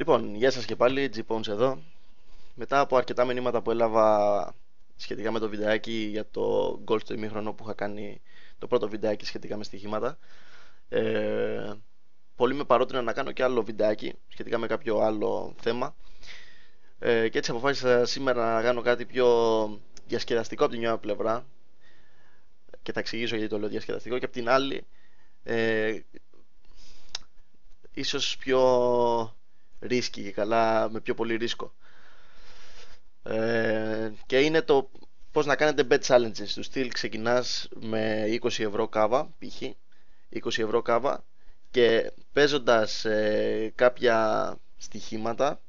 Λοιπόν, γεια σας και πάλι, G-Pons εδώ. Μετά από αρκετά μηνύματα που έλαβα σχετικά με το βιντεάκι για το γκολ στο ημίχρονο που είχα κάνει, το πρώτο βιντεάκι σχετικά με στοιχήματα, ε, πολλοί με παρότριναν να κάνω και άλλο βιντεάκι σχετικά με κάποιο άλλο θέμα, και έτσι αποφάσισα σήμερα να κάνω κάτι πιο διασκεδαστικό από την μια πλευρά και θα εξηγήσω γιατί το λέω διασκεδαστικό, και από την άλλη ε, ίσως πιο ρίσκι και καλά, με πιο πολύ ρίσκο. Και είναι το πώς να κάνετε bet challenges. Του στυλ ξεκινάς με 20 ευρώ κάβα, π.χ. 20 ευρώ κάβα, και παίζοντας κάποια στοιχήματα,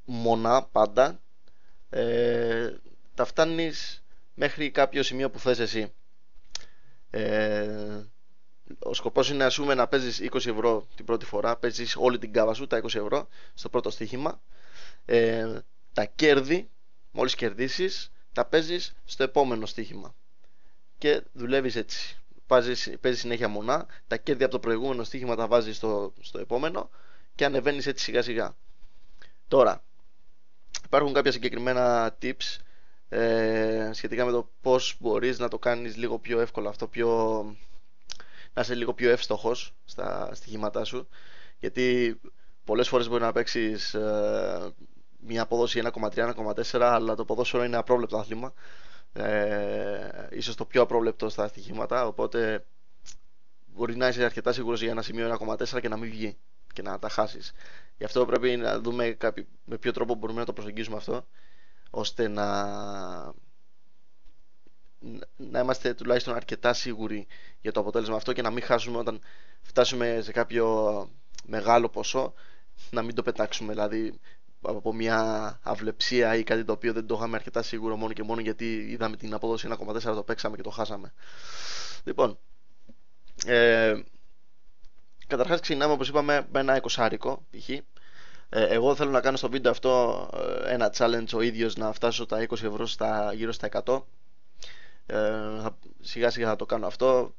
μονά πάντα, τα φτάνεις μέχρι κάποιο σημείο που θες εσύ. Ε, ο σκοπός είναι, ας πούμε, να παίζεις 20 ευρώ την πρώτη φορά, παίζεις όλη την κάβα σου, τα 20 ευρώ στο πρώτο στοίχημα. Τα κέρδη, μόλις κερδίσεις, τα παίζεις στο επόμενο στοίχημα και δουλεύεις έτσι. Παίζεις συνέχεια μονά, τα κέρδη από το προηγούμενο στοίχημα τα βάζεις στο επόμενο και ανεβαίνεις έτσι σιγά σιγά. Τώρα, υπάρχουν κάποια συγκεκριμένα tips σχετικά με το πώς μπορείς να το κάνεις λίγο πιο εύκολα αυτό, να είσαι λίγο πιο εύστοχος στα στοιχήματά σου, γιατί πολλές φορές μπορεί να παίξεις μια απόδοση 1,3-1,4, αλλά το ποδόσφαιρο είναι απρόβλεπτο άθλημα, ίσως το πιο απρόβλεπτο στα στοιχήματα, οπότε μπορεί να είσαι αρκετά σίγουρος για ένα σημείο 1,4 και να μην βγει και να τα χάσεις. Γι' αυτό πρέπει να δούμε με ποιο τρόπο μπορούμε να το προσεγγίσουμε αυτό, ώστε να είμαστε τουλάχιστον αρκετά σίγουροι για το αποτέλεσμα αυτό και να μην χάσουμε όταν φτάσουμε σε κάποιο μεγάλο ποσό, να μην το πετάξουμε δηλαδή από μια αυλεψία ή κάτι το οποίο δεν το είχαμε αρκετά σίγουρο μόνο και μόνο γιατί είδαμε την απόδοση 1,4, το παίξαμε και το χάσαμε. Λοιπόν, καταρχάς ξεκινάμε, όπως είπαμε, με ένα 20άρικο π.χ. Εγώ θέλω να κάνω στο βίντεο αυτό ένα challenge ο ίδιος, να φτάσω τα 20 ευρώ γύρω στα 100. Σιγά σιγά θα το κάνω αυτό.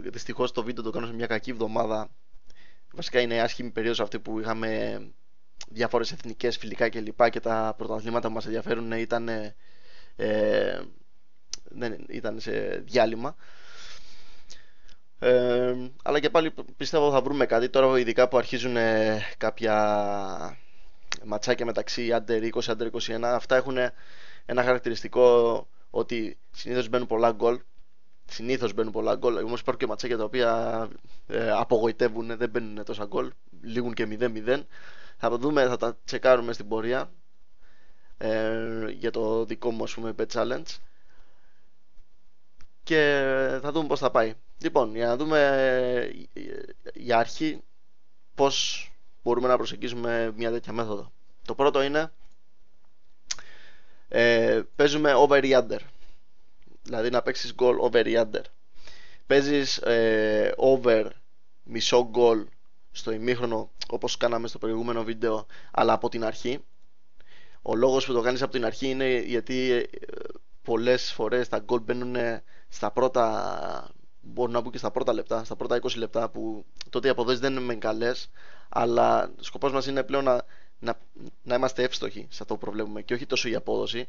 Δυστυχώς το βίντεο το κάνω σε μια κακή εβδομάδα. Βασικά είναι άσχημη περίοδος αυτή που είχαμε διάφορες εθνικές, φιλικά κλπ. Και τα πρωταθλήματα που μας ενδιαφέρουν ήταν σε διάλειμμα. Αλλά και πάλι πιστεύω θα βρούμε κάτι. Τώρα ειδικά που αρχίζουν κάποια ματσάκια μεταξύ Under 20, Under 21, αυτά έχουν ένα χαρακτηριστικό ότι συνήθως μπαίνουν πολλά γκολ. Όμως υπάρχουν και ματσάκια τα οποία απογοητεύουν, δεν μπαίνουν τόσα γκολ, λήγουν και 0-0. Θα τα τσεκάρουμε στην πορεία για το δικό μου, ας πούμε, bet challenge, και θα δούμε πώς θα πάει. Λοιπόν, για να δούμε για αρχή πώς μπορούμε να προσεγγίσουμε μια τέτοια μέθοδο. Το πρώτο είναι παίζουμε over ή under, δηλαδή να παίξεις goal over ή under. Παίζεις over μισό goal στο ημίχρονο, όπως κάναμε στο προηγούμενο βίντεο, αλλά από την αρχή. Ο λόγος που το κάνεις από την αρχή είναι γιατί πολλές φορές τα goal μπαίνουν στα πρώτα, μπορούν να μπουν και στα πρώτα λεπτά, στα πρώτα 20 λεπτά, που τότε οι αποδόσεις δεν είναι μεν καλές, αλλά σκοπός μας είναι πλέον να είμαστε εύστοχοι σε αυτό που προβλέπουμε και όχι τόσο η απόδοση.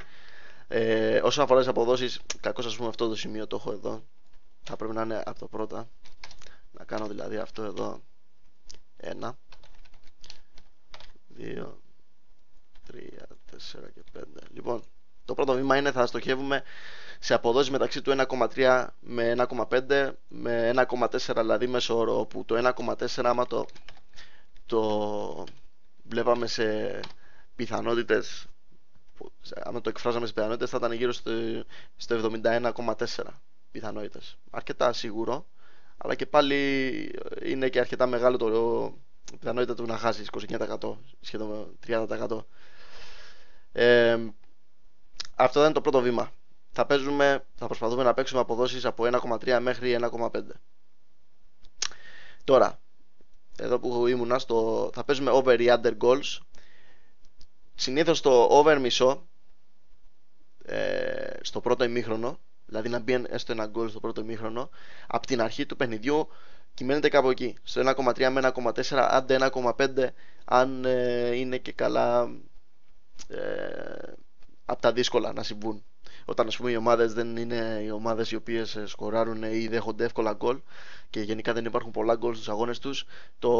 Όσον αφορά τις αποδόσεις, κακώς, ας πούμε, αυτό το σημείο το έχω εδώ, θα πρέπει να είναι από το πρώτα, να κάνω δηλαδή αυτό εδώ 1, 2, 3, 4 και 5. Λοιπόν, το πρώτο βήμα είναι θα στοχεύουμε σε αποδόσεις μεταξύ του 1,3 με 1,5 με 1,4, δηλαδή μέσο όρο, όπου το 1,4 άμα το βλέπαμε σε πιθανότητες, άμα το εκφράζαμε σε πιθανότητες, θα ήταν γύρω στο 71,4 πιθανότητες. Αρκετά σίγουρο, αλλά και πάλι είναι και αρκετά μεγάλο το πιθανότητα του να χάσεις, 29%, σχεδόν 30%. Αυτό είναι το πρώτο βήμα. Θα προσπαθούμε να παίξουμε αποδόσεις από 1,3 μέχρι 1,5. Τώρα, εδώ που ήμουνα, θα παίζουμε over ή under goals. Συνήθως το over μισό στο πρώτο ημίχρονο, δηλαδή να μπει έστω ένα goal στο πρώτο ημίχρονο, από την αρχή του παιχνιδιού κυμαίνεται κάπου εκεί, στο 1,3 με 1,4, άντε 1,5 αν είναι και καλά από τα δύσκολα να συμβούν. Όταν ας πούμε οι ομάδες δεν είναι οι ομάδες οι οποίες σκοράρουν ή δέχονται εύκολα γκολ και γενικά δεν υπάρχουν πολλά γκολ στους αγώνες τους, το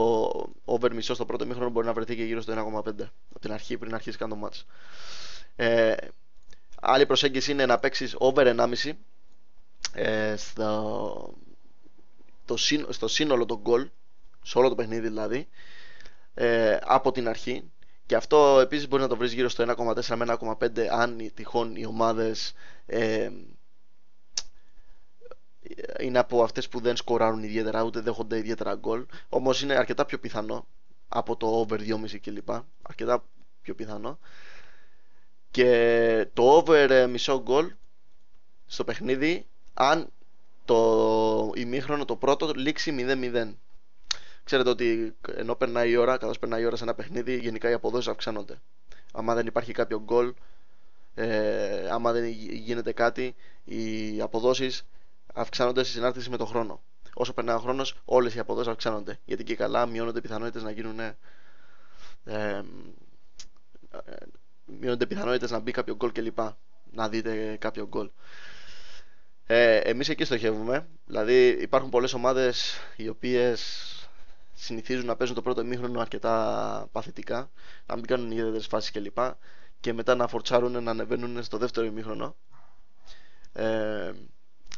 over μισό στο πρώτο ημίχρονο μπορεί να βρεθεί και γύρω στο 1,5 από την αρχή, πριν αρχίσει καν το μάτς. Άλλη προσέγγιση είναι να παίξεις over 1,5 στο σύνολο των γκολ, σε όλο το παιχνίδι δηλαδή, από την αρχή. Και αυτό επίσης μπορεί να το βρεις γύρω στο 1,4 με 1,5 αν τυχόν οι ομάδες είναι από αυτές που δεν σκοράρουν ιδιαίτερα, ούτε δέχονται ιδιαίτερα γκολ. Όμως είναι αρκετά πιο πιθανό από το over 2,5 κλπ. Αρκετά πιο πιθανό. Και το over μισό γκολ στο παιχνίδι αν το ημίχρονο το πρώτο λήξει 0-0. Ξέρετε ότι ενώ περνάει η ώρα, καθώς περνάει η ώρα σε ένα παιχνίδι, γενικά οι αποδόσεις αυξάνονται. Άμα δεν υπάρχει κάποιο γκολ, άμα δεν γίνεται κάτι, οι αποδόσεις αυξάνονται σε συνάρτηση με τον χρόνο. Όσο περνάει ο χρόνος, όλες οι αποδόσεις αυξάνονται. Γιατί και καλά μειώνονται πιθανότητες να γίνουν. Μειώνονται πιθανότητες να μπει κάποιο γκολ κλπ. Να δείτε κάποιο γκολ. Εμείς εκεί στοχεύουμε. Δηλαδή υπάρχουν πολλές ομάδες οι οποίες συνηθίζουν να παίζουν το πρώτο ημίχρονο αρκετά παθητικά, να μην κάνουν ιδιαίτερες φάσεις κλπ. Και μετά να φορτσάρουν να ανεβαίνουν στο δεύτερο ημίχρονο.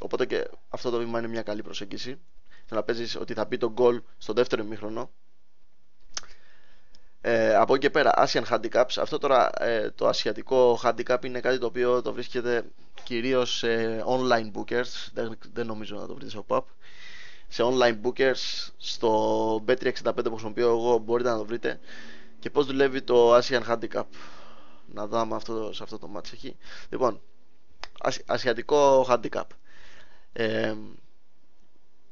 Οπότε και αυτό το βήμα είναι μια καλή προσέγγιση. Να παίζεις ότι θα μπει το γκολ στο δεύτερο ημίχρονο. Από εκεί και πέρα, Asian Handicaps. Αυτό τώρα το ασιατικό handicap είναι κάτι το οποίο το βρίσκεται κυρίως σε online bookers. Δεν νομίζω να το βρείτε στο pub. Σε online bookers, στο Bet365 που χρησιμοποιώ εγώ, μπορείτε να το βρείτε. Και πώς δουλεύει το Asian Handicap. Να δούμε σε αυτό το match εκεί. Λοιπόν, ασιατικό handicap.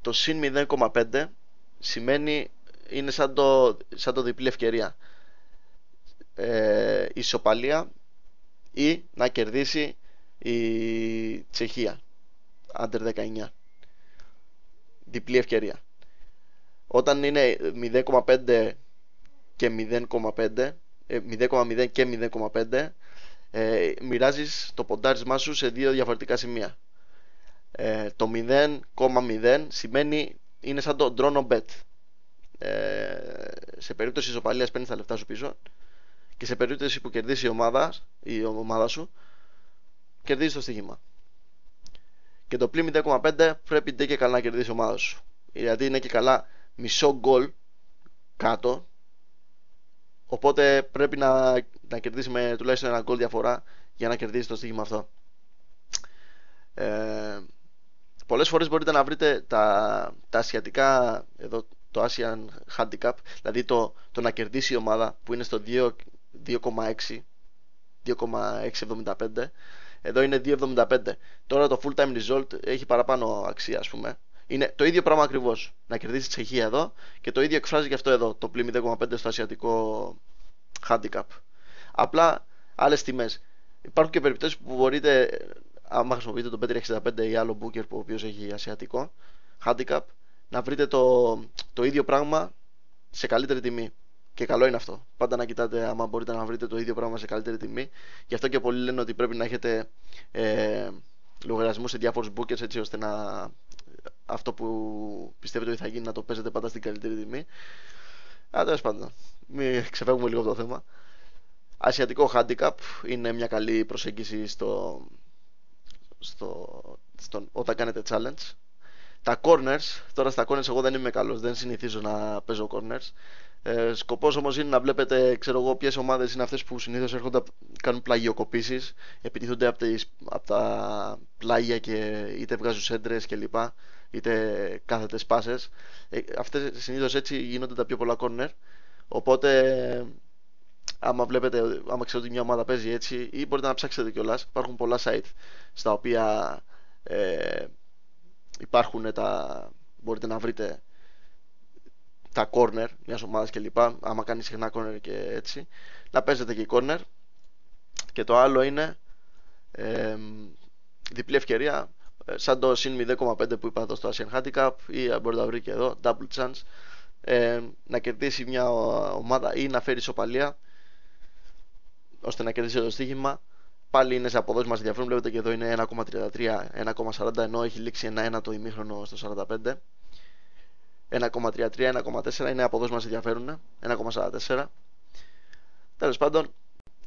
Το συν 0,5 σημαίνει είναι σαν το διπλή ευκαιρία. Ισοπαλία ή να κερδίσει η Τσεχία under 19. Διπλή ευκαιρία. Όταν είναι 0,5 και 0,5 0,0 και 0,5 μοιράζεις το ποντάρισμά σου σε δύο διαφορετικά σημεία. Το 0,0 σημαίνει είναι σαν το draw no bet. Σε περίπτωση ισοπαλίας παίρνεις τα λεφτά σου πίσω και σε περίπτωση που κερδίσει η ομάδα σου κερδίζεις το στοίχημα. Και το πλην 0,5 πρέπει ντε και καλά να κερδίσει η ομάδα σου. Γιατί είναι και καλά μισό γκολ κάτω. Οπότε πρέπει να κερδίσει με τουλάχιστον ένα γκολ διαφορά για να κερδίσει το στοίχημα αυτό. Πολλές φορές μπορείτε να βρείτε τα ασιατικά, εδώ το Asian Handicap, δηλαδή το να κερδίσει η ομάδα που είναι στο 2,6 2,675. Εδώ είναι 2,75. Τώρα το full time result έχει παραπάνω αξία, ας πούμε. Είναι το ίδιο πράγμα ακριβώς. Να κερδίσει η Τσεχία εδώ και το ίδιο εκφράζει και αυτό εδώ, το πλην 0,5 στο ασιατικό handicap. Απλά άλλες τιμές. Υπάρχουν και περιπτώσεις που μπορείτε, άμα χρησιμοποιείτε το Bet365 ή άλλο booker που ο οποίος έχει ασιατικό handicap, να βρείτε το ίδιο πράγμα σε καλύτερη τιμή. Και καλό είναι αυτό. Πάντα να κοιτάτε άμα μπορείτε να βρείτε το ίδιο πράγμα σε καλύτερη τιμή. Γι' αυτό και πολλοί λένε ότι πρέπει να έχετε λογαριασμού σε διάφορους bookers, έτσι ώστε αυτό που πιστεύετε ότι θα γίνει να το παίζετε πάντα στην καλύτερη τιμή. Τέλος πάντων, μην ξεφεύγουμε λίγο από το θέμα. Ασιατικό handicap είναι μια καλή προσέγγιση όταν κάνετε challenge. Τα corners, τώρα στα corners εγώ δεν είμαι καλός, δεν συνηθίζω να παίζω corners. Σκοπός όμως είναι να βλέπετε, ξέρω εγώ, ποιες ομάδες είναι αυτές που συνήθως έρχονται, κάνουν πλαγιοκοπήσεις, επιτίθονται από τα πλάγια και είτε βγάζουν σέντρες κλπ, είτε κάθετες πάσες. Αυτές συνήθως έτσι γίνονται τα πιο πολλά corner. Οπότε άμα ξέρετε ότι μια ομάδα παίζει έτσι, ή μπορείτε να ψάξετε κιόλας, υπάρχουν πολλά site στα οποία μπορείτε να βρείτε τα corner μιας ομάδας κλπ. Άμα κάνει συχνά corner και έτσι, να παίζετε και corner. Και το άλλο είναι διπλή ευκαιρία. Σαν το συν 0,5 που είπα εδώ στο Asian Handicap, ή μπορεί να βρει και εδώ double chance, να κερδίσει μια ομάδα ή να φέρει ισοπαλία ώστε να κερδίσει το στοίχημα. Πάλι είναι σε αποδόσεις μας ενδιαφέρουν. Βλέπετε και εδώ είναι 1,33, 1,40, ενώ έχει λήξει 1-1 το ημίχρονο στο 45. 1,33, 1,4 είναι αποδόσεις μας ενδιαφέρουν. 1,44. Τέλος πάντων,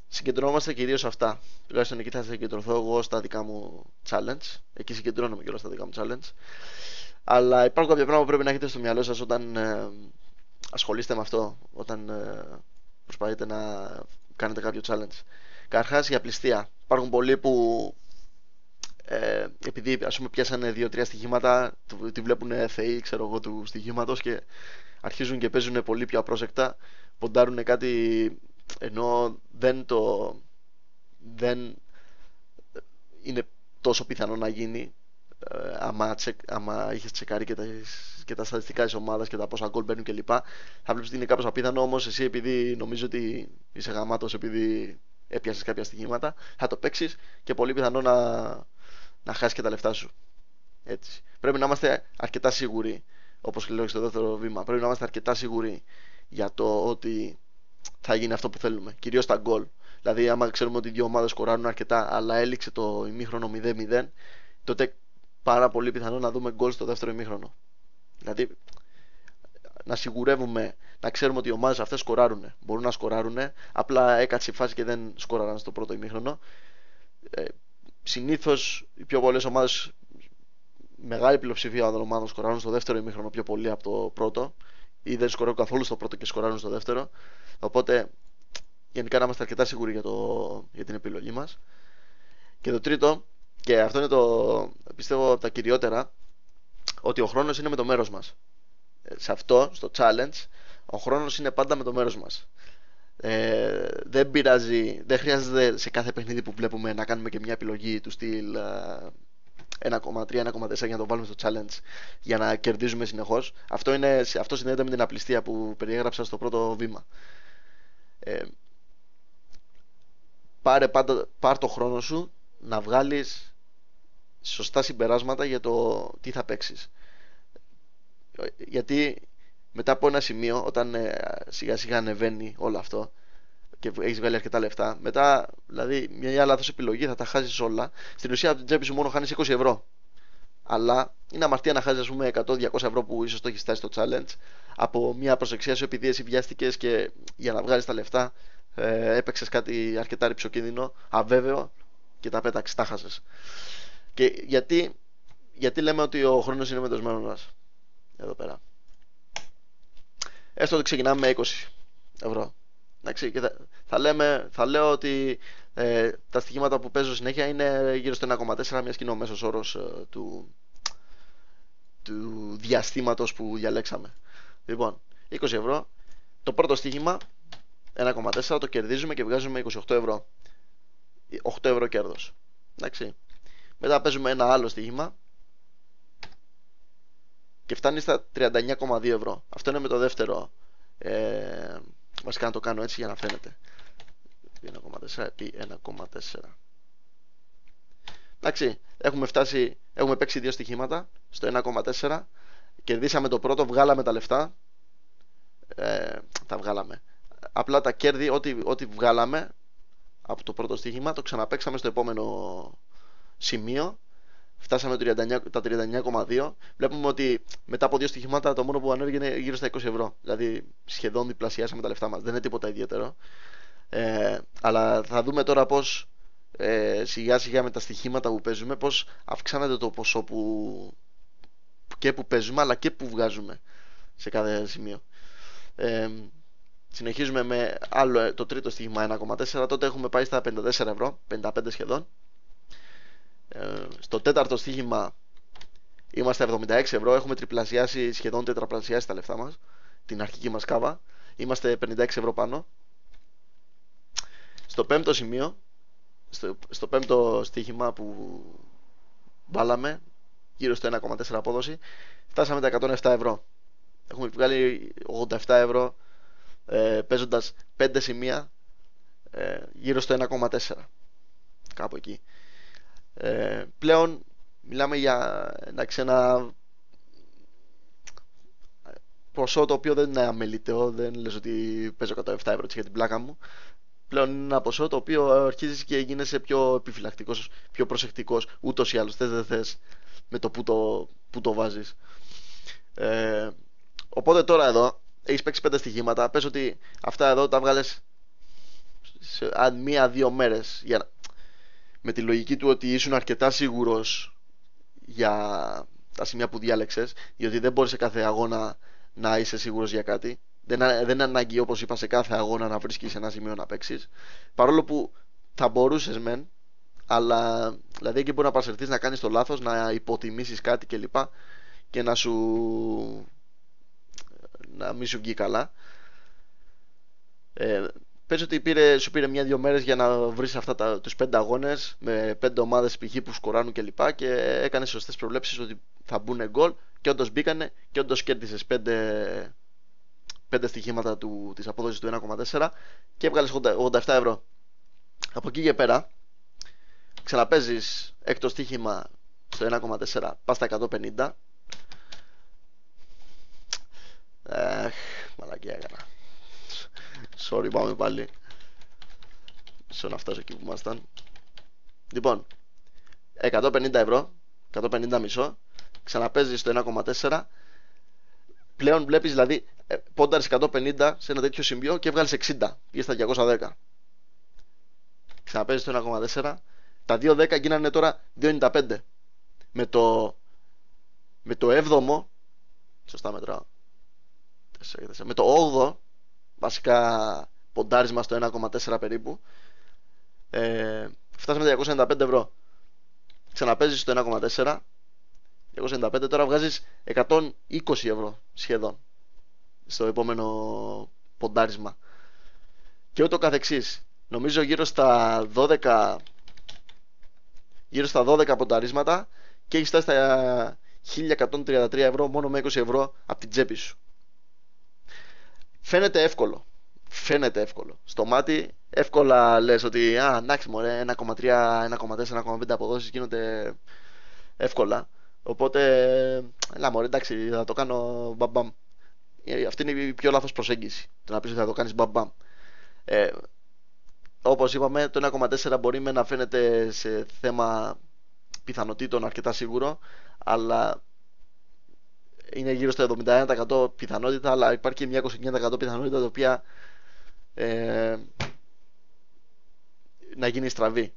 συγκεντρωνόμαστε κυρίως σε αυτά. Τουλάχιστον εκεί θα συγκεντρωθώ εγώ στα δικά μου challenge. Εκεί συγκεντρώνομαι και όλα στα δικά μου challenge. Αλλά υπάρχουν κάποια πράγματα που πρέπει να έχετε στο μυαλό σας όταν ασχολείστε με αυτό, όταν προσπαθείτε να κάνετε κάποιο challenge. Καταρχάς, η απληστία. Υπάρχουν πολλοί που επειδή ας πούμε πιάσανε 2-3 στοιχήματα, τη βλέπουν θεοί, ξέρω εγώ, του στοιχήματος και αρχίζουν και παίζουν πολύ πιο απρόσεκτα, ποντάρουν κάτι ενώ δεν είναι τόσο πιθανό να γίνει, άμα είχες τσεκάρει και τα στατιστικά της ομάδας και τα πόσα γκολ μπαίνουν κλπ. Θα βλέπεις ότι είναι κάπως απίθανο, όμως εσύ επειδή νομίζω ότι είσαι γαμάτος επειδή έπιασες κάποια στοιχήματα, θα το παίξεις και πολύ πιθανό να χάσεις και τα λεφτά σου. Έτσι. Πρέπει να είμαστε αρκετά σίγουροι, όπως λέω στο δεύτερο βήμα, πρέπει να είμαστε αρκετά σίγουροι για το ότι θα γίνει αυτό που θέλουμε. Κυρίως τα γκολ. Δηλαδή, άμα ξέρουμε ότι οι δύο ομάδες σκοράρουν αρκετά, αλλά έληξε το ημίχρονο 0-0, τότε πάρα πολύ πιθανό να δούμε γκολ στο δεύτερο ημίχρονο. Δηλαδή, να σιγουρεύουμε, να ξέρουμε ότι οι ομάδες αυτές σκοράρουν. Μπορούν να σκοράρουν, απλά έκατσε η φάση και δεν σκόραραν στο πρώτο ημίχρονο. Συνήθως οι πιο πολλές ομάδες, μεγάλη πλειοψηφία των ομάδων σκοράρουν στο δεύτερο ημίχρονο πιο πολύ από το πρώτο, ή δεν σκοράρουν καθόλου στο πρώτο και σκοράρουν στο δεύτερο. Οπότε, γενικά να είμαστε αρκετά σίγουροι για την επιλογή μας. Και το τρίτο, και αυτό είναι το πιστεύω από τα κυριότερα, ότι ο χρόνος είναι με το μέρος μας. Σε αυτό, στο challenge, ο χρόνος είναι πάντα με το μέρος μας. Δεν πειράζει, δεν χρειάζεται σε κάθε παιχνίδι που βλέπουμε να κάνουμε και μια επιλογή του στυλ 1,3, 1,4 για να το βάλουμε στο challenge για να κερδίζουμε συνεχώς. Αυτό συνδέεται με την απληστία που περιέγραψα στο πρώτο βήμα. Πάρ' το χρόνο σου να βγάλεις σωστά συμπεράσματα για το τι θα παίξεις. Γιατί μετά από ένα σημείο, όταν σιγά σιγά ανεβαίνει όλο αυτό και έχεις βγάλει αρκετά λεφτά, μετά δηλαδή μια λάθος επιλογή θα τα χάσεις όλα. Στην ουσία από την τσέπη σου μόνο χάνεις 20 ευρώ. Αλλά είναι αμαρτία να χάσεις, ας πούμε, 100-200 ευρώ που ίσως το έχεις φτάσει στο challenge από μια προσεξία σου, επειδή εσύ βιάστηκες και για να βγάλεις τα λεφτά έπαιξες κάτι αρκετά ρηψοκίνδυνο, αβέβαιο, και τα πέταξες, τα χάσες. Και γιατί λέμε ότι ο χρόνος είναι με το σμένο μας εδώ πέρα. Έστω ότι ξεκινάμε με 20 ευρώ. Εντάξει, και θα λέω ότι τα στοιχήματα που παίζω συνέχεια είναι γύρω στο 1,4, μιας και είναι ο μέσος όρος του διαστήματος που διαλέξαμε. Λοιπόν, 20 ευρώ. Το πρώτο στοίχημα 1,4 το κερδίζουμε και βγάζουμε 28 ευρώ. 8 ευρώ κέρδος. Εντάξει. Μετά παίζουμε ένα άλλο στοίχημα και φτάνει στα 39,2 ευρώ. Αυτό είναι με το δεύτερο. Βασικά να το κάνω έτσι για να φαίνεται. 1,4 επί 1,4. Εντάξει, έχουμε παίξει δύο στοιχήματα στο 1,4. Κερδίσαμε το πρώτο, βγάλαμε τα λεφτά. Τα βγάλαμε. Απλά τα κέρδη, ό,τι βγάλαμε από το πρώτο στοίχημα, το ξαναπαίξαμε στο επόμενο σημείο. Φτάσαμε τα 39,2. Βλέπουμε ότι μετά από δύο στοιχημάτα το μόνο που ανέβηκε είναι γύρω στα 20 ευρώ. Δηλαδή σχεδόν διπλασιάσαμε τα λεφτά μας. Δεν είναι τίποτα ιδιαίτερο. Αλλά θα δούμε τώρα πως σιγά σιγά με τα στοιχήματα που παίζουμε, πως αυξάνεται το ποσό που παίζουμε, αλλά και που βγάζουμε σε κάθε σημείο. Συνεχίζουμε με άλλο, το τρίτο στοίχημα 1,4. Τότε έχουμε πάει στα 54 ευρώ, 55 σχεδόν. Στο τέταρτο στοίχημα είμαστε 76 ευρώ. Έχουμε τριπλασιάσει, σχεδόν τετραπλασιάσει τα λεφτά μας, την αρχική μας κάβα. Είμαστε 56 ευρώ πάνω. Στο πέμπτο σημείο, στο πέμπτο στοίχημα που βάλαμε, γύρω στο 1,4 απόδοση, φτάσαμε τα 107 ευρώ. Έχουμε βγάλει 87 ευρώ παίζοντας 5 σημεία, γύρω στο 1,4, κάπου εκεί. Πλέον μιλάμε για εντάξει, ένα ποσό το οποίο δεν είναι αμεληταίο, δεν λες ότι παίζω 107 ευρώ για την πλάκα μου. Πλέον είναι ένα ποσό το οποίο αρχίζεις και γίνεσαι πιο επιφυλακτικός, πιο προσεκτικός, ούτως ή άλλως, θες δεν θες, με το που το βάζεις. Ε, οπότε τώρα εδώ έχεις παίξει 5 στοιχήματα, πες ότι αυτά εδώ τα βγάλες σε μία-δύο μέρες με τη λογική του ότι ήσουν αρκετά σίγουρος για τα σημεία που διάλεξες, διότι δεν μπορείς σε κάθε αγώνα να είσαι σίγουρος για κάτι. Δεν είναι ανάγκη, όπως είπα, σε κάθε αγώνα να βρίσκεις ένα σημείο να παίξεις. Παρόλο που θα μπορούσες μεν, αλλά δηλαδή εκεί μπορεί να παρασυρθείς να κάνεις το λάθος, να υποτιμήσεις κάτι κλπ. Και να μην σου βγει καλά. Πες ότι σου πήρε μια-δυο μέρες για να βρεις τους 5 αγώνες με 5 ομάδες π.χ. που σκοράνουν κλπ. Και έκανες σωστές προβλέψεις ότι θα μπουν γκολ και όντως μπήκανε και όντως κέρδισες 5 στοιχήματα της απόδοσης του 1,4 και έβγαλες 87 ευρώ. Από εκεί και πέρα ξαναπέζεις έκτο στοίχημα στο 1,4, πας στα 150. Μαλακία έκανα. Sorry, πάμε πάλι. Να φτάσω εκεί που ήμασταν. Λοιπόν, 150 ευρώ, 150 μισό, ξαναπέζεις στο 1,4. Πλέον βλέπεις δηλαδή πόνταρες 150 σε ένα τέτοιο σημείο και βγάλεις 60 ή στα 210. Ξαναπέζεις το 1,4. Τα 210 γίνανε τώρα 2,95. Με το 7ο, σωστά μετράω, με το 8ο βασικά ποντάρισμα στο 1,4 περίπου, φτάσαμε τα 295 ευρώ. Ξαναπέζεις στο 1,4, 295, τώρα βγάζεις 120 ευρώ σχεδόν στο επόμενο ποντάρισμα και ούτω καθεξής. Νομίζω γύρω στα 12 πονταρίσματα και έχεις φτάσει στα 1133 ευρώ μόνο με 20 ευρώ από την τσέπη σου. Φαίνεται εύκολο. Στο μάτι εύκολα λες ότι εντάξει μωρέ, 1,3, 1,4, 1,5 αποδόσεις γίνονται εύκολα. Οπότε, έλα μωρέ, εντάξει, θα το κάνω μπαμπαμ. Αυτή είναι η πιο λάθος προσέγγιση. Το να πεις ότι θα το κάνεις μπαμπαμ. Όπως είπαμε, το 1,4 μπορεί να φαίνεται σε θέμα πιθανότητων αρκετά σίγουρο, αλλά είναι γύρω στο 71% πιθανότητα, αλλά υπάρχει και μια 29% πιθανότητα, τα οποία να γίνει στραβή.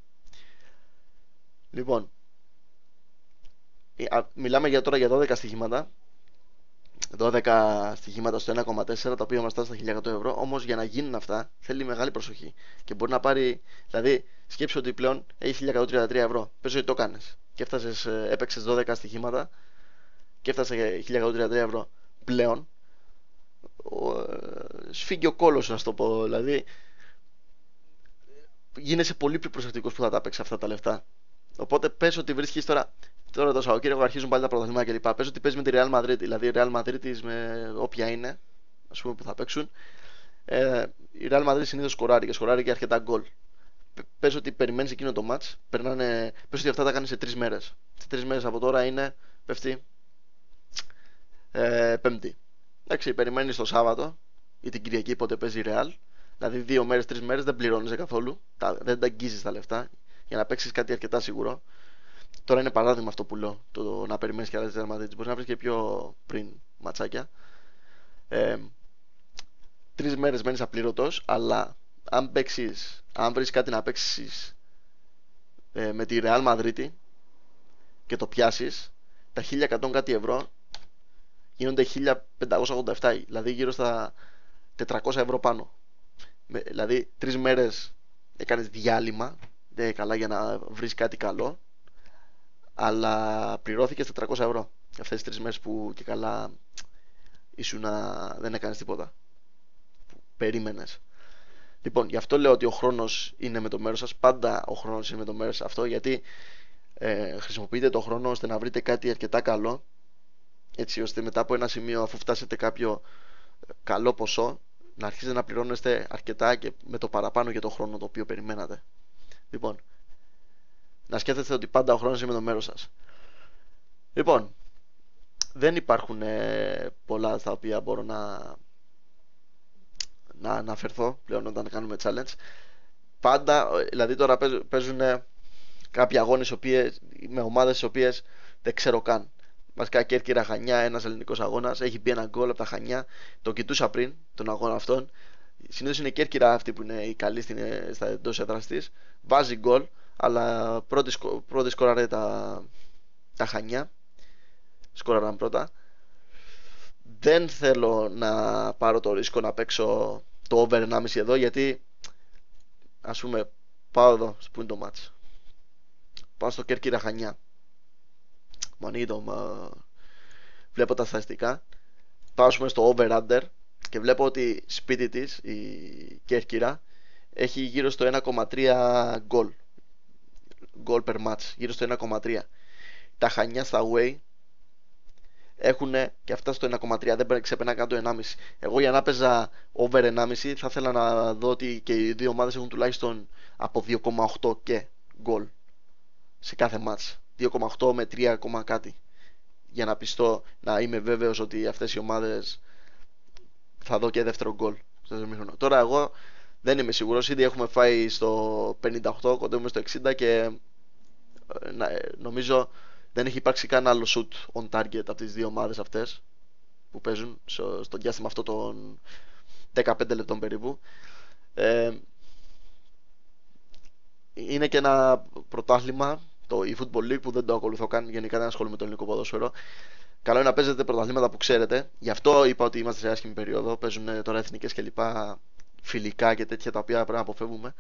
Λοιπόν, μιλάμε τώρα για 12 στοιχήματα. 12 στοιχήματα στο 1,4, τα οποία μας φτάσουν στα 1100 ευρώ. Όμως για να γίνουν αυτά θέλει μεγάλη προσοχή. Και μπορεί να πάρει, δηλαδή, σκέψου ότι πλέον έχει 1133 ευρώ. Πες ότι το κάνεις και έπαιξες 12 στοιχήματα και έφτασε 1133 ευρώ. Πλέον σφίγγει ο κόλος, να το πω. Δηλαδή, γίνεσαι πολύ πιο προσεκτικός που θα τα παίξει αυτά τα λεφτά. Οπότε πες ότι βρίσκεις τώρα το Σαββατοκύριακο αρχίζουν πάλι τα πρωταθλήματα κλπ. Πες ότι παίζει με τη Real Madrid, δηλαδή η Real Madrid με όποια είναι, ας πούμε, που θα παίξουν. Η Real Madrid συνήθως σκοράρει και αρκετά γκολ. Πες ότι περιμένεις εκείνο το match, πες ότι αυτά τα κάνεις σε 3 μέρες. Σε 3 μέρες από τώρα είναι, πέφτει, Πέμπτη. Εντάξει, περιμένεις το Σάββατο ή την Κυριακή, πότε παίζει η Real. Δηλαδή 2 μέρες, 3 μέρες δεν πληρώνεις καθόλου, δεν τα αγγίζεις τα λεφτά για να παίξεις κάτι αρκετά σίγουρο. Τώρα είναι παράδειγμα αυτό που λέω, το να περιμένεις και άλλες τερματίτσες. Μπορείς να βρεις και πιο πριν ματσάκια. 3 μέρες μένεις απλήρωτος, αλλά αν βρεις κάτι να παίξεις με τη Real Madrid και το πιάσεις, τα 1100 κάτι ευρώ γίνονται 1587, δηλαδή γύρω στα 400 ευρώ πάνω. Δηλαδή 3 μέρες έκανες διάλειμμα, δεν είναι καλά, για να βρεις κάτι καλό, αλλά πληρώθηκες 400 ευρώ για αυτές τις 3 μέρες που και καλά δεν έκανες τίποτα, που περίμενες. Λοιπόν, γι' αυτό λέω ότι ο χρόνος είναι με το μέρος σας. Πάντα ο χρόνος είναι με το μέρος σας. Αυτό γιατί χρησιμοποιείτε το χρόνο ώστε να βρείτε κάτι αρκετά καλό, έτσι ώστε μετά από ένα σημείο, αφού φτάσετε κάποιο καλό ποσό, να αρχίσετε να πληρώνεστε αρκετά και με το παραπάνω για το χρόνο το οποίο περιμένατε. Λοιπόν, να σκέφτεστε ότι πάντα ο χρόνος είναι με το μέρος σας. Λοιπόν, δεν υπάρχουν πολλά στα οποία μπορώ να αναφερθώ πλέον όταν κάνουμε challenge. Πάντα, δηλαδή τώρα παίζουν κάποιοι αγώνες με ομάδες οι οποίες δεν ξέρω καν. Βασικά Κέρκυρα Χανιά, ένας ελληνικός αγώνας, έχει μπει ένα γκολ από τα Χανιά. Το κοιτούσα πριν τον αγώνα αυτόν. Συνήθως είναι η Κέρκυρα αυτή που είναι η καλή στα εντός έδρας της. Βάζει γκολ, αλλά πρώτη σκόραρε τα Χανιά. Σκόραραν πρώτα. Δεν θέλω να πάρω το ρίσκο να παίξω το over 1,5 εδώ, γιατί ας πούμε πάω εδώ που είναι το match. Πάω στο Κέρκυρα Χανιά. Μου ανοίγει βλέπω τα στατιστικά. Πάω ας πούμε στο over under και βλέπω ότι σπίτι της η Κέρκυρα έχει γύρω στο 1,3 γκολ per match, γύρω στο 1,3. Τα Χανιά στα away έχουν και αυτά στο 1,3, δεν ξεπερνά καν το 1,5. Εγώ για να παίζα over 1,5 θα ήθελα να δω ότι και οι δύο ομάδες έχουν τουλάχιστον από 2,8 και γκολ σε κάθε match. 2,8 με 3, κάτι. Για να πιστώ, να είμαι βέβαιος ότι αυτές οι ομάδες θα δω και δεύτερο γκολ στο ημίχρονο. Τώρα εγώ δεν είμαι σίγουρος, ήδη έχουμε φάει στο 58, κοντεύουμε στο 60 και νομίζω δεν έχει υπάρξει καν άλλο shoot on target από τις δύο ομάδες αυτές που παίζουν στο διάστημα αυτό των 15 λεπτών περίπου. Είναι και ένα πρωτάθλημα, το eFootball League, που δεν το ακολουθώ καν, γενικά δεν ασχολούμαι με το ελληνικό ποδόσφαιρο. Καλό είναι να παίζετε πρωταθλήματα που ξέρετε. Γι' αυτό είπα ότι είμαστε σε άσχημη περίοδο. Παίζουν τώρα εθνικές και λοιπά, φιλικά και τέτοια τα οποία πρέπει να αποφεύγουμε.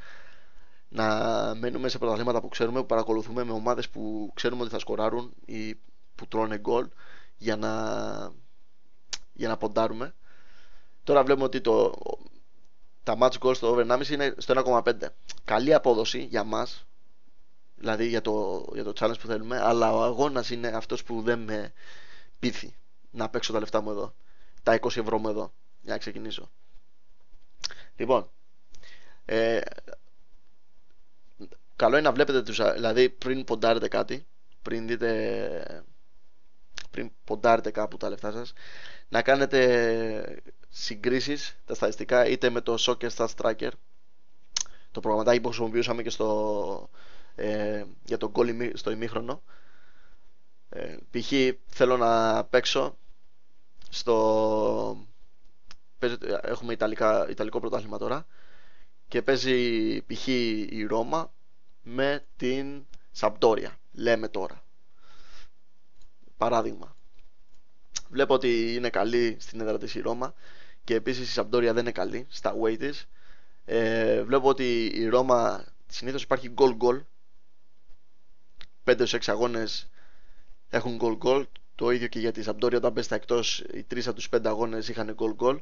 Να μένουμε σε πρωταθλήματα που ξέρουμε, που παρακολουθούμε, με ομάδες που ξέρουμε ότι θα σκοράρουν ή που τρώνε γκολ για να ποντάρουμε. Τώρα βλέπουμε ότι τα match goals στο over 1,5 είναι στο 1,5. Καλή απόδοση για μας, δηλαδή για το challenge που θέλουμε, αλλά ο αγώνας είναι αυτός που δεν με πείθει να παίξω τα λεφτά μου εδώ, τα 20 ευρώ μου εδώ, για να ξεκινήσω. Λοιπόν, καλό είναι να βλέπετε δηλαδή πριν ποντάρετε κάτι, πριν ποντάρετε κάπου τα λεφτά σας, να κάνετε συγκρίσεις, τα στατιστικά, είτε με το Soccer Stats Tracker, το προγραμματάκι που χρησιμοποιούσαμε και για το goal στο ημίχρονο. Π.χ. θέλω να παίξω έχουμε Ιταλικό πρωτάθλημα τώρα και παίζει π.χ. η Ρώμα με την Σαμπτόρια, λέμε τώρα, παράδειγμα. Βλέπω ότι είναι καλή στην έδρα της η Ρώμα και επίσης η Σαμπτόρια δεν είναι καλή στα away της. Βλέπω ότι η Ρώμα συνήθως υπάρχει goal 5-6 αγώνες έχουν goal. Το ίδιο και για τη Σαμπτόρια, όταν πες στα εκτός, οι 3 από τους 5 αγώνες είχαν goal.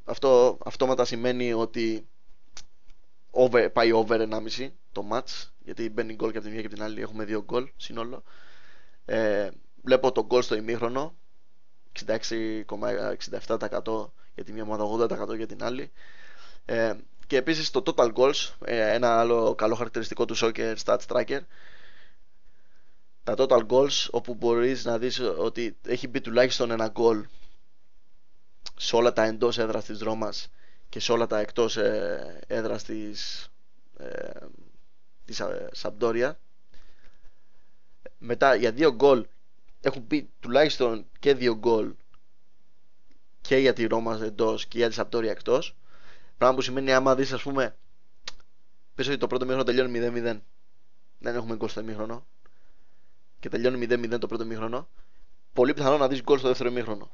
Αυτό αυτόματα σημαίνει ότι πάει over 1,5 το match, γιατί μπαίνει γκολ και από τη μία και από την άλλη, έχουμε 2 γκολ σύνολο. Βλέπω το γκολ στο ημίχρονο 66,67% για τη μία ομάδα, 80% για την άλλη. Και επίσης το total goals, ένα άλλο καλό χαρακτηριστικό του Soccer Stats Tracker, τα total goals, όπου μπορείς να δεις ότι έχει μπει τουλάχιστον ένα goal σε όλα τα εντός έδρας της Ρώμας και σε όλα τα εκτός έδρας της Σαμπτόρια. Μετά για 2 γκολ έχουν μπει τουλάχιστον και 2 γκολ και για τη Ρώμα εντός και για τη Σαμπτόρια εκτός. Πράγμα που σημαίνει, άμα δεις, ας πούμε, πες ότι το πρώτο μήχρονο τελειώνει 0-0, δεν έχουμε γκολ στο ημίχρονο και τελειώνει 0-0 το πρώτο ημίχρονο, πολύ πιθανό να δεις γκολ στο δεύτερο ημίχρονο.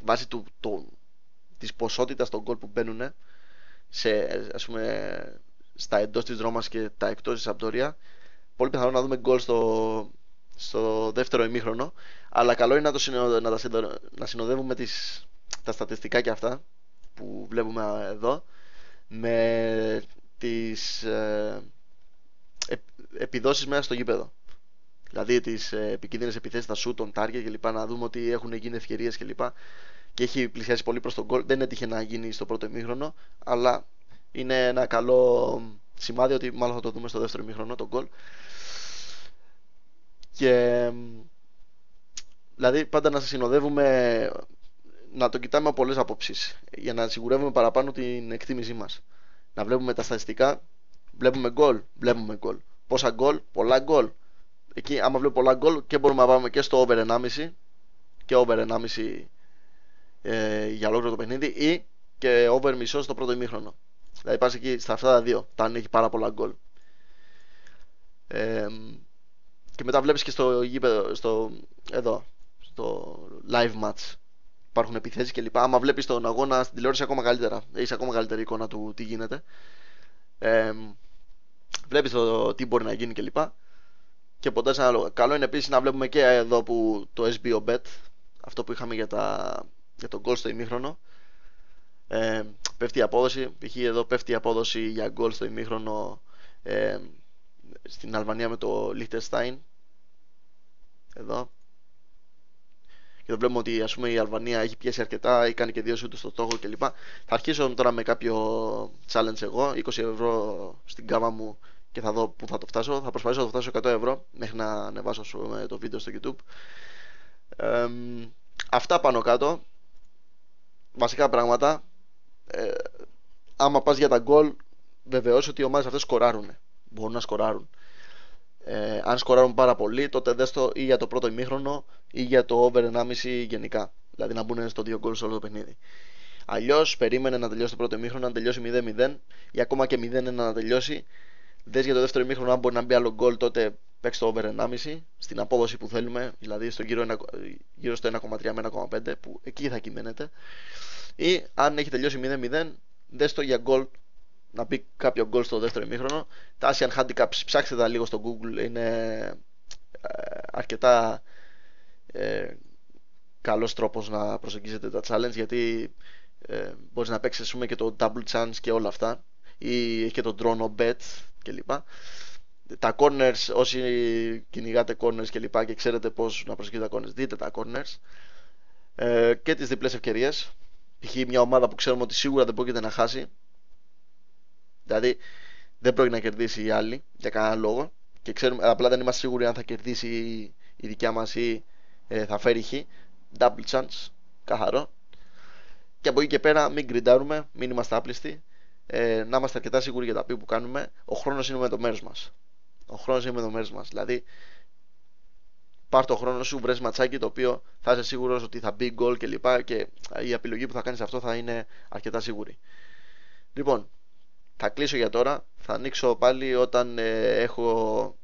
Βάσει της ποσότητας των γκολ που μπαίνουν ας πούμε, στα εντός της Ρώμας και τα εκτός της Σαμπτόρια, πολύ πιθανό να δούμε γκολ στο δεύτερο ημίχρονο. Αλλά καλό είναι να συνοδεύουμε τα στατιστικά και αυτά που βλέπουμε εδώ με τις επιδόσεις μέσα στο γήπεδο. Δηλαδή τις επικίνδυνες επιθέσεις, τα shoot on target κλπ. Να δούμε ότι έχουν γίνει ευκαιρίες κλπ. Και έχει πλησιάσει πολύ προς τον goal. Δεν έτυχε να γίνει στο πρώτο ημίχρονο, αλλά είναι ένα καλό σημάδι ότι μάλλον θα το δούμε στο δεύτερο ημίχρονο το goal. Και Δηλαδή πάντα να συνοδεύουμε, να το κοιτάμε από πολλές απόψεις για να σιγουρεύουμε παραπάνω την εκτίμησή μας. Να βλέπουμε τα στατιστικά, βλέπουμε γκολ, βλέπουμε γκολ. Πόσα γκολ, πολλά γκολ. Εκεί άμα βλέπουμε πολλά γκολ και μπορούμε να πάμε και στο over 1,5 και over 1,5 για ολόκληρο το παιχνίδι ή και over μισό στο πρώτο ημίχρονο. Δηλαδή πας εκεί στα αυτά τα δύο, αν έχει πάρα πολλά γκολ. Και μετά βλέπεις και στο γήπεδο, στο live match. Υπάρχουν επιθέσεις κλπ. Άμα βλέπεις τον αγώνα στην τηλεόραση ακόμα καλύτερα, έχεις ακόμα καλύτερη εικόνα του τι γίνεται. Βλέπεις το τι μπορεί να γίνει κλπ. Και ποτέ άλλο. Καλό είναι επίσης να βλέπουμε και εδώ που το SBO Bet, αυτό που είχαμε για το goal στο ημίχρονο. Πέφτει η απόδοση, π.χ. εδώ πέφτει η απόδοση για goal στο ημίχρονο στην Αλβανία με το Liechtenstein. Εδώ. Και εδώ βλέπουμε ότι ας πούμε η Αλβανία έχει πιέσει αρκετά ή κάνει και 2 σούτ στο στόχο κλπ. Θα αρχίσω τώρα με κάποιο challenge εγώ, 20 ευρώ στην κάβα μου και θα δω πού θα το φτάσω. Θα προσπαθήσω να το φτάσω 100 ευρώ μέχρι να ανεβάσω το βίντεο στο YouTube. Αυτά πάνω κάτω. Βασικά πράγματα. Άμα πας για τα γκολ, βεβαιώσου ότι οι ομάδες αυτές σκοράρουν. Μπορούν να σκοράρουν. Αν σκοράρουν πάρα πολύ, τότε δες το ή για το πρώτο ημίχρονο ή για το over 1,5 γενικά. Δηλαδή να μπουν στο 2 γκολ σε όλο το παιχνίδι. Αλλιώς περίμενε να τελειώσει το πρώτο ημίχρονο, να τελειώσει 0-0 ή ακόμα και 0-1 να τελειώσει. Δες για το δεύτερο ημίχρονο, αν μπορεί να μπει άλλο γκολ, τότε παίξει το over 1,5 στην απόδοση που θέλουμε, δηλαδή στο γύρω στο 1,3 με 1,5 που εκεί θα κυμαίνεται. Ή αν έχει τελειώσει 0-0, δες το για γκολ, να μπει κάποιο γκολ στο δεύτερο ημίχρονο. Τα Asian Handicaps, ψάξτε τα λίγο στο Google, είναι αρκετά καλός τρόπος να προσεγγίζετε τα challenge, γιατί μπορείς να παίξεις και το double chance και όλα αυτά, ή έχει και το draw no bet κλπ. Τα corners, όσοι κυνηγάτε corners κλπ και ξέρετε πώς να προσεγγίζετε τα corners, δείτε τα corners. Και τις διπλές ευκαιρίες, π.χ. μια ομάδα που ξέρουμε ότι σίγουρα δεν πρόκειται να χάσει, δηλαδή δεν πρόκειται να κερδίσει η άλλη για κανένα λόγο και ξέρουμε, απλά δεν είμαστε σίγουροι αν θα κερδίσει η δικιά μας ή θα φέρει χ. Double chance, καθαρό. Και από εκεί και πέρα μην γκριντάρουμε, μην είμαστε άπλιστοι, να είμαστε αρκετά σίγουροι για τα πει που κάνουμε. Ο χρόνος είναι με το μέρος μας. Ο χρόνος είναι με το μέρος μας. Δηλαδή πάρ' το χρόνο σου, βρες ματσάκι το οποίο θα είσαι σίγουρος ότι θα μπει γκολ κλπ. Και η επιλογή που θα κάνεις αυτό θα είναι αρκετά σίγουρη. Λοιπόν, θα κλείσω για τώρα. Θα ανοίξω πάλι όταν έχω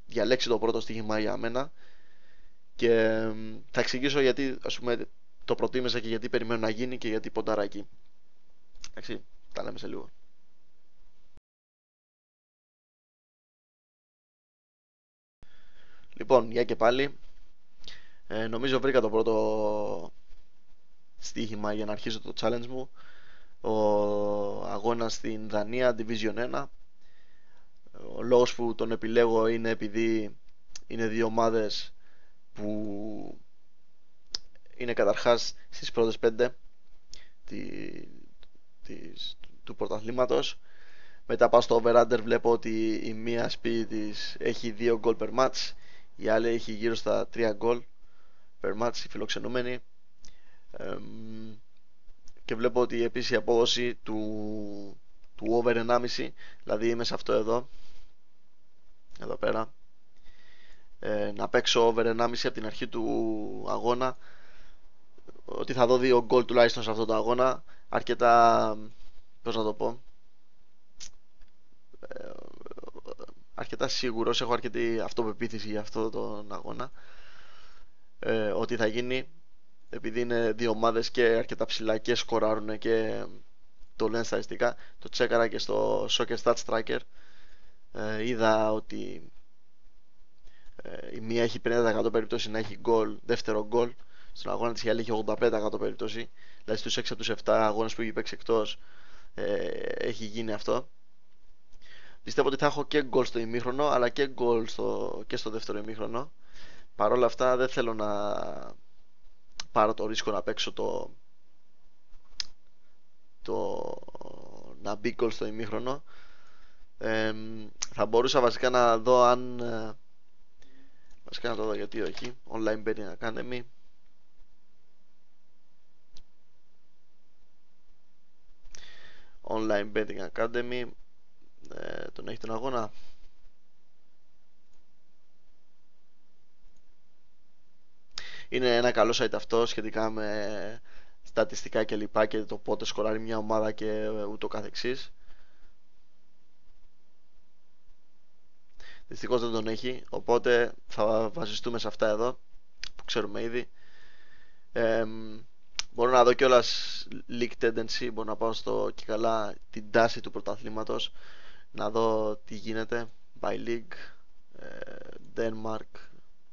διαλέξει το πρώτο στοίχημα για μένα και θα εξηγήσω γιατί ας πούμε το προτίμησα και γιατί περιμένω να γίνει και γιατί ποντάρα εκεί. Εντάξει, τα λέμε σε λίγο. Λοιπόν, για και πάλι. Νομίζω βρήκα το πρώτο στοίχημα για να αρχίσω το challenge μου. Ο αγώνας στην Δανία, Division 1. Ο λόγος που τον επιλέγω είναι επειδή είναι δύο ομάδες που είναι καταρχάς στις πρώτες 5 του πρωταθλήματος. Μετά πάω στο over-under, βλέπω ότι η μία σπίτι της έχει 2 γκολ per match, η άλλη έχει γύρω στα 3 γκολ per match, η φιλοξενούμενη. Και βλέπω ότι επίσης η απόδοση του over 1,5, δηλαδή είμαι σε αυτό εδώ πέρα, να παίξω over 1,5 από την αρχή του αγώνα, ότι θα δω 2 γκολ τουλάχιστον σε αυτό το αγώνα, αρκετά, πώς να το πω, αρκετά σίγουρος, έχω αρκετή αυτοπεποίθηση για αυτό τον αγώνα, ότι θα γίνει, επειδή είναι δύο ομάδες και αρκετά ψηλά και σκοράρουν και το λένε στατιστικά. Το τσέκαρα και στο Soccer Stats Tracker, είδα ότι η μία έχει 50% περίπτωση να έχει γκολ, δεύτερο γκολ στον αγώνα της, η άλλη έχει 85% περίπτωση, δηλαδή στους 6 από τους 7 αγώνες που έχει παίξει εκτός έχει γίνει αυτό. Πιστεύω ότι θα έχω και γκολ στο ημίχρονο αλλά και γκολ και στο δεύτερο ημίχρονο. Παρ' όλα αυτά δεν θέλω να πάρω το ρίσκο να παίξω να μπει γκολ στο ημίχρονο. Θα μπορούσα βασικά να δω αν βασικά να το δω, γιατί όχι, Online Betting Academy, Online Betting Academy. Τον έχει τον αγώνα. Είναι ένα καλό site αυτό σχετικά με στατιστικά και λοιπά και το πότε σκοράρει μια ομάδα και ούτω καθεξής. Δυστυχώς δεν τον έχει, οπότε θα βασιστούμε σε αυτά εδώ που ξέρουμε ήδη. Μπορώ να δω κιόλας League Tendency, μπορώ να πάω στο και καλά την τάση του πρωταθλήματος, να δω τι γίνεται by League, Denmark,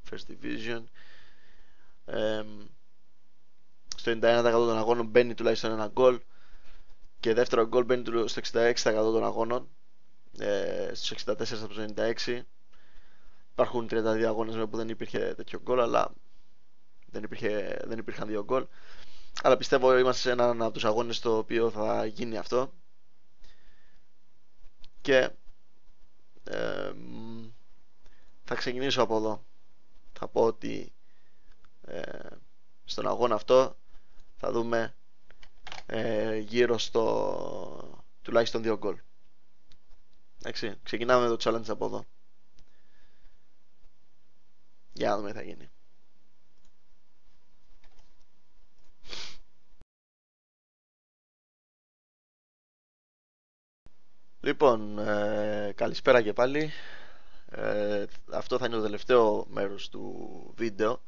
First Division. Στο 91% των αγώνων μπαίνει τουλάχιστον ένα γκολ και δεύτερο γκολ μπαίνει στο 66% των αγώνων, στους 64 από τους 96. Υπάρχουν 32 αγώνες που δεν υπήρχε τέτοιο γκολ, αλλά δεν υπήρχαν δύο γκολ. Αλλά πιστεύω είμαστε σε έναν από τους αγώνες στο οποίο θα γίνει αυτό. Και θα ξεκινήσω από εδώ. Θα πω ότι στον αγώνα αυτό θα δούμε γύρω στο τουλάχιστον 2 γκολ. Εντάξει, ξεκινάμε με το challenge από εδώ. Για να δούμε τι θα γίνει. Λοιπόν, καλησπέρα και πάλι. Αυτό θα είναι το τελευταίο μέρος του βίντεο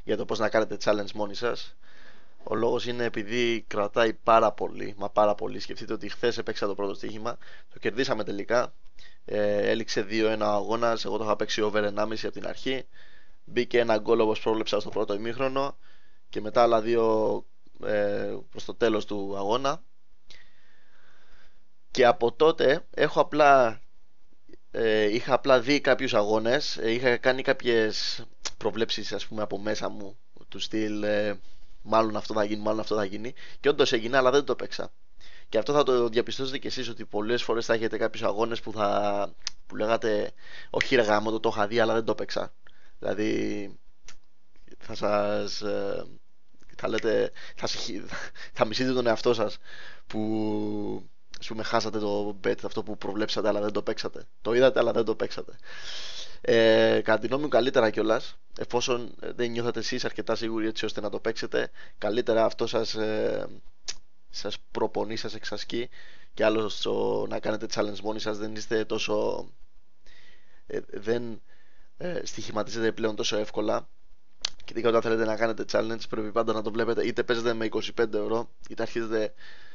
για το πώς να κάνετε challenge μόνοι σας. Ο λόγος είναι επειδή κρατάει πάρα πολύ, μα πάρα πολύ. Σκεφτείτε ότι χθες έπαιξα το πρώτο στοίχημα, το κερδίσαμε τελικά. Έληξε 2-1 ο αγώνας, εγώ το είχα παίξει over 1,5 από την αρχή. Μπήκε ένα γκολ όπως πρόβλεψα στο πρώτο ημίχρονο και μετά άλλα 2 προς το τέλος του αγώνα. Και από τότε είχα απλά δει κάποιους αγώνες, είχα κάνει κάποιες προβλέψεις ας πούμε από μέσα μου του στυλ μάλλον αυτό θα γίνει, μάλλον αυτό θα γίνει, και όντως έγινε, αλλά δεν το παίξα. Και αυτό θα το διαπιστώσετε κι εσείς, ότι πολλές φορές θα έχετε κάποιους αγώνες που λέγατε όχι ρε γάμο, το είχα δει αλλά δεν το παίξα. Δηλαδή θα λέτε, θα μισείτε τον εαυτό σας που ας πούμε χάσατε το bet αυτό που προβλέψατε αλλά δεν το παίξατε. Το είδατε αλλά δεν το παίξατε. Κατά τη γνώμη μου καλύτερα κιόλας, εφόσον δεν νιώθετε εσείς αρκετά σίγουροι έτσι ώστε να το παίξετε, καλύτερα αυτό σας προπονεί, σας εξασκεί, και άλλο να κάνετε challenge μόνοι σας, δεν είστε τόσο δεν στοιχηματίζετε πλέον τόσο εύκολα. Και ειδικά όταν θέλετε να κάνετε challenge πρέπει πάντα να το βλέπετε, είτε παίζετε με 25 ευρώ,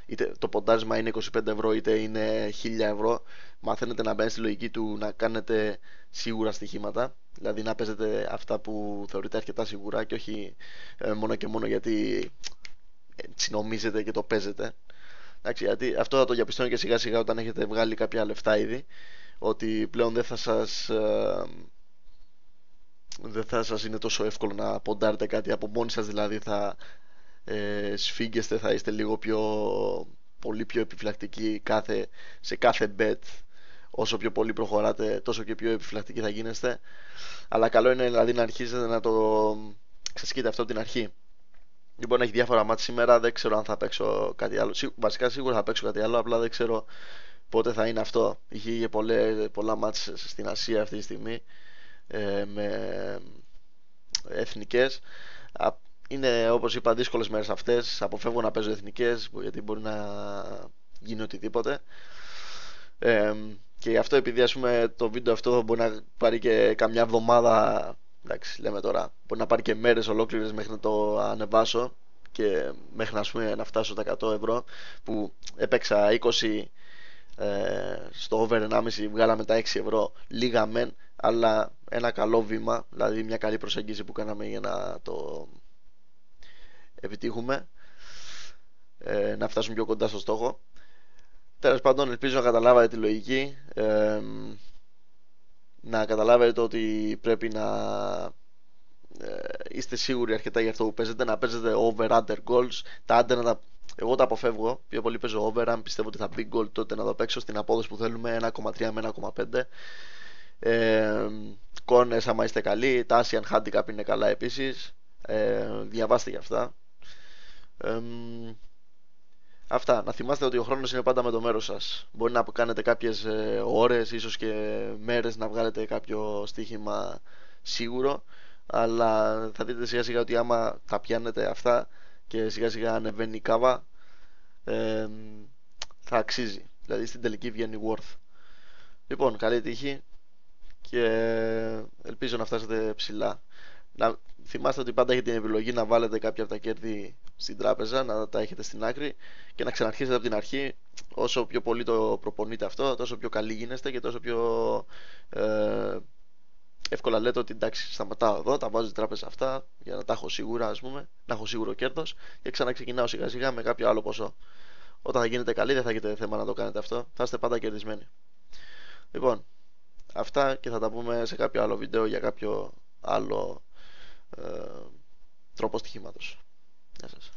είτε το ποντάρισμα είναι 25 ευρώ, είτε είναι 1000 ευρώ. Μαθαίνετε να μπαίνετε στη λογική του να κάνετε σίγουρα στοιχήματα, δηλαδή να παίζετε αυτά που θεωρείτε αρκετά σίγουρα και όχι μόνο και μόνο γιατί νομίζετε και το παίζετε. Εντάξει, γιατί αυτό θα το διαπιστώνω και σιγά σιγά όταν έχετε βγάλει κάποια λεφτά ήδη, ότι πλέον δεν θα σας είναι τόσο εύκολο να ποντάρετε κάτι από μόνοι σας, δηλαδή θα σφίγγεστε, θα είστε λίγο πολύ πιο επιφυλακτικοί σε κάθε bet. Όσο πιο πολύ προχωράτε τόσο και πιο επιφυλακτικοί θα γίνεστε, αλλά καλό είναι δηλαδή να αρχίσετε να το ξεσκείτε αυτό από την αρχή. Λοιπόν, έχει διάφορα μάτς σήμερα, δεν ξέρω αν θα παίξω κάτι άλλο. Βασικά σίγουρα θα παίξω κάτι άλλο, απλά δεν ξέρω πότε θα είναι αυτό. Είχε πολλά μάτς στην Ασία αυτή τη στιγμή με εθνικές. Είναι, όπως είπα, δύσκολες μέρες αυτές. Αποφεύγω να παίζω εθνικές γιατί μπορεί να γίνει οτιδήποτε. Και γι' αυτό, επειδή ας πούμε το βίντεο αυτό μπορεί να πάρει και καμιά εβδομάδα, εντάξει, λέμε τώρα, μπορεί να πάρει και μέρες ολόκληρες μέχρι να το ανεβάσω και μέχρι να φτάσω τα 100 ευρώ, που έπαιξα 20 στο over 1,5, βγάλαμε τα 6 ευρώ, λίγα μεν, αλλά ένα καλό βήμα, δηλαδή μια καλή προσέγγιση που κάναμε για να το επιτύχουμε, να φτάσουμε πιο κοντά στο στόχο. Τέλος πάντων, ελπίζω να καταλάβατε τη λογική, να καταλάβετε ότι πρέπει να είστε σίγουροι αρκετά για αυτό που παίζετε, να παίζετε over-under goals. Τα under εγώ τα αποφεύγω, πιο πολύ παίζω over. Αν πιστεύω ότι θα μπει goal, τότε να το παίξω στην απόδοση που θέλουμε, 1,3 με 1,5. Κόρνες άμα είστε καλοί, τα Asian Handicap είναι καλά επίσης, διαβάστε για αυτά. Αυτά. Να θυμάστε ότι ο χρόνος είναι πάντα με το μέρος σας. Μπορεί να κάνετε κάποιες ώρες, ίσως και μέρες να βγάλετε κάποιο στοίχημα σίγουρο, αλλά θα δείτε σιγά σιγά ότι άμα τα πιάνετε αυτά και σιγά σιγά ανεβαίνει η κάβα, ε, θα αξίζει. Δηλαδή στην τελική βγαίνει worth. Λοιπόν, καλή τύχη και ελπίζω να φτάσετε ψηλά. Να θυμάστε ότι πάντα έχετε την επιλογή να βάλετε κάποια από τα κέρδη στην τράπεζα, να τα έχετε στην άκρη και να ξαναρχίσετε από την αρχή. Όσο πιο πολύ το προπονείτε αυτό, τόσο πιο καλοί γίνεστε και τόσο πιο ε, εύκολα λέτε ότι εντάξει, σταματάω εδώ, τα βάζω στην τράπεζα αυτά για να τα έχω σίγουρα, ας πούμε, να έχω σίγουρο κέρδος και ξαναξεκινάω σιγά σιγά με κάποιο άλλο ποσό. Όταν θα γίνετε καλοί, δεν θα έχετε θέμα να το κάνετε αυτό, θα είστε πάντα κερδισμένοι. Λοιπόν, αυτά και θα τα πούμε σε κάποιο άλλο βίντεο για κάποιο άλλο τρόπο στοιχήματος. Γεια σας.